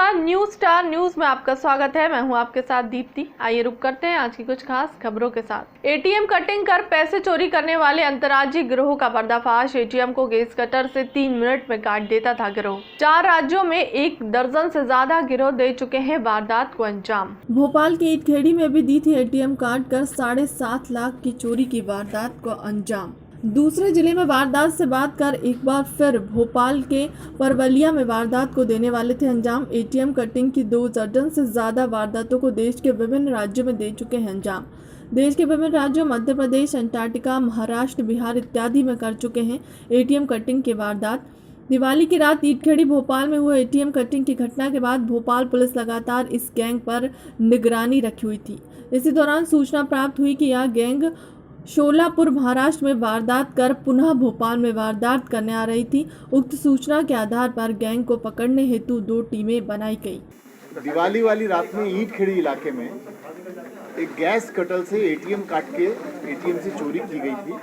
नमस्कार, news star news में आपका स्वागत है। मैं हूं आपके साथ दीप्ति। आइए रुक करते हैं आज की कुछ खास खबरों के साथ। एटीएम कटिंग कर पैसे चोरी करने वाले अंतर्राज्यीय गिरोह का पर्दाफाश। एटीएम को गैस कटर से 3 मिनट में काट देता था गिरोह। 4 राज्यों में 1 दर्जन से ज्यादा गिरोह दे चुके हैं वारदात को अंजाम। भोपाल के ईटखेड़ी में भी दी थी एटीएम काट कर 7.5 लाख की चोरी की वारदात को अंजाम। दूसरे जिले में वारदात से बात कर एक बार फिर भोपाल के परवलिया में वारदात को देने वाले थे अंजाम। एटीएम कटिंग की 2 दर्जन से ज्यादा वारदातों को देश के विभिन्न राज्यों में दे चुके हैं अंजाम। देश के विभिन्न राज्यों मध्य प्रदेश, अंटार्कटिका, महाराष्ट्र, बिहार इत्यादि में कर चुके हैं एटीएम कटिंग की वारदात। दिवाली की रात ईटखेड़ी भोपाल में हुए एटीएम कटिंग की घटना के बाद भोपाल पुलिस लगातार इस गैंग पर निगरानी रखी हुई थी। इसी दौरान सूचना प्राप्त हुई कि यह गैंग शोलापुर महाराष्ट्र में वारदात कर पुनः भोपाल में वारदात करने आ रही थी। उक्त सूचना के आधार पर गैंग को पकड़ने हेतु 2 टीमें बनाई गई। दिवाली वाली रात में ईटखेड़ी इलाके में एक गैस कटल से एटीएम काट के एटीएम से चोरी की गई थी।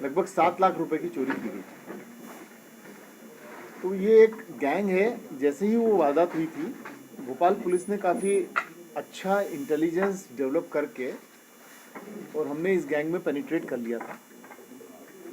लगभग 7 लाख रुपए की चोरी की गई थी। तो ये एक गैंग है। जैसे ही वो वारदात हुई थी, भोपाल पुलिस ने काफ़ी अच्छा इंटेलिजेंस डेवलप करके और हमने इस गैंग में पेनिट्रेट कर लिया था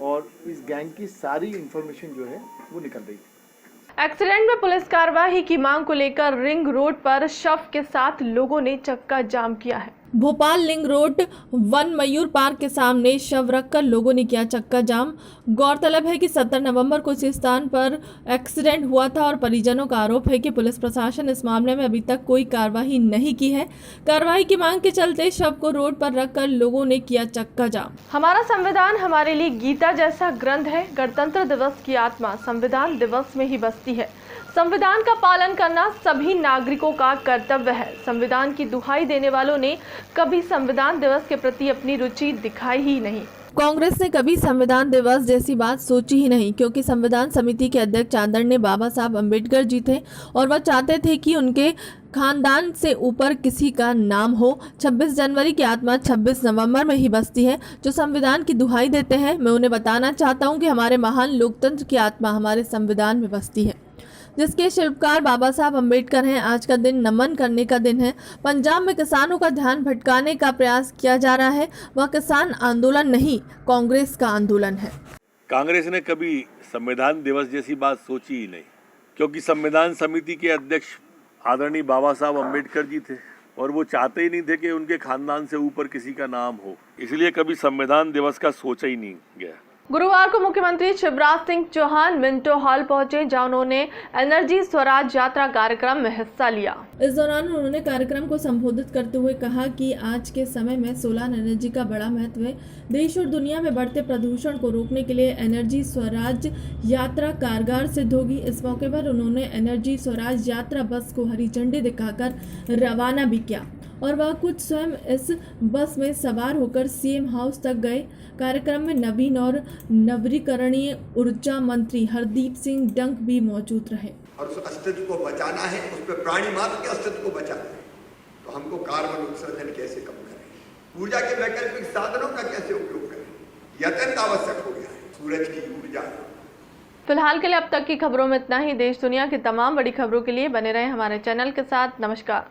और इस गैंग की सारी इंफॉर्मेशन जो है वो निकल रही थी। एक्सीडेंट में पुलिस कार्रवाई की मांग को लेकर रिंग रोड पर शव के साथ लोगों ने चक्का जाम किया है। भोपाल लिंक रोड वन मयूर पार्क के सामने शव रखकर लोगों ने किया चक्का जाम। गौरतलब है कि 17 नवंबर को इस स्थान पर एक्सीडेंट हुआ था और परिजनों का आरोप है कि पुलिस प्रशासन इस मामले में अभी तक कोई कार्रवाई नहीं की है। कार्रवाई की मांग के चलते शव को रोड पर रखकर लोगों ने किया चक्का जाम। हमारा संविधान हमारे लिए गीता जैसा ग्रंथ है। गणतंत्र दिवस की आत्मा संविधान दिवस में ही बसती है। संविधान का पालन करना सभी नागरिकों का कर्तव्य है। संविधान की दुहाई देने वालों ने कभी संविधान दिवस के प्रति अपनी रुचि दिखाई ही नहीं। कांग्रेस ने कभी संविधान दिवस जैसी बात सोची ही नहीं, क्योंकि संविधान समिति के अध्यक्ष आदरणीय बाबा साहब अम्बेडकर जी थे और वह चाहते थे कि उनके खानदान से ऊपर किसी का नाम हो। 26 जनवरी की आत्मा 26 नवंबर में ही बसती है। जो संविधान की दुहाई देते हैं, मैं उन्हें बताना चाहता हूं कि हमारे महान लोकतंत्र की आत्मा हमारे संविधान में बसती है, जिसके शिल्पकार बाबा साहब अम्बेडकर हैं। आज का दिन नमन करने का दिन है। पंजाब में किसानों का ध्यान भटकाने का प्रयास किया जा रहा है। वह किसान आंदोलन नहीं, कांग्रेस का आंदोलन है। कांग्रेस ने कभी संविधान दिवस जैसी बात सोची ही नहीं, क्योंकि संविधान समिति के अध्यक्ष आदरणीय बाबा साहब अम्बेडकर जी थे और वो चाहते ही नहीं थे कि उनके खानदान से ऊपर किसी का नाम हो। इसलिए कभी संविधान दिवस का सोचा ही नहीं गया। गुरुवार को मुख्यमंत्री शिवराज सिंह चौहान मिंटो हॉल पहुंचे, जहां उन्होंने एनर्जी स्वराज यात्रा कार्यक्रम में हिस्सा लिया। इस दौरान उन्होंने कार्यक्रम को संबोधित करते हुए कहा कि आज के समय में सोलर एनर्जी का बड़ा महत्व है। देश और दुनिया में बढ़ते प्रदूषण को रोकने के लिए एनर्जी स्वराज यात्रा कारगर सिद्ध होगी। इस मौके पर उन्होंने एनर्जी स्वराज यात्रा बस को हरी झंडी दिखाकर रवाना भी किया और वह खुद स्वयं इस बस में सवार होकर सीएम हाउस तक गए। कार्यक्रम में नवीन और नवीकरणीय ऊर्जा मंत्री हरदीप सिंह डंक भी मौजूद रहे। और उस अस्तित्व को बचाना है, उस पर प्राणी मात्र के अस्तित्व को बचाना है, तो हमको कार्बन उत्सर्जन कैसे कम करें, ऊर्जा के वैकल्पिक साधनों का कैसे उपयोग करें, यह अत्यंत आवश्यक हो गया है। सूरज की ऊर्जा। फिलहाल के लिए अब तक की खबरों में इतना ही। देश दुनिया की तमाम बड़ी खबरों के लिए बने रहे हमारे चैनल के साथ। नमस्कार।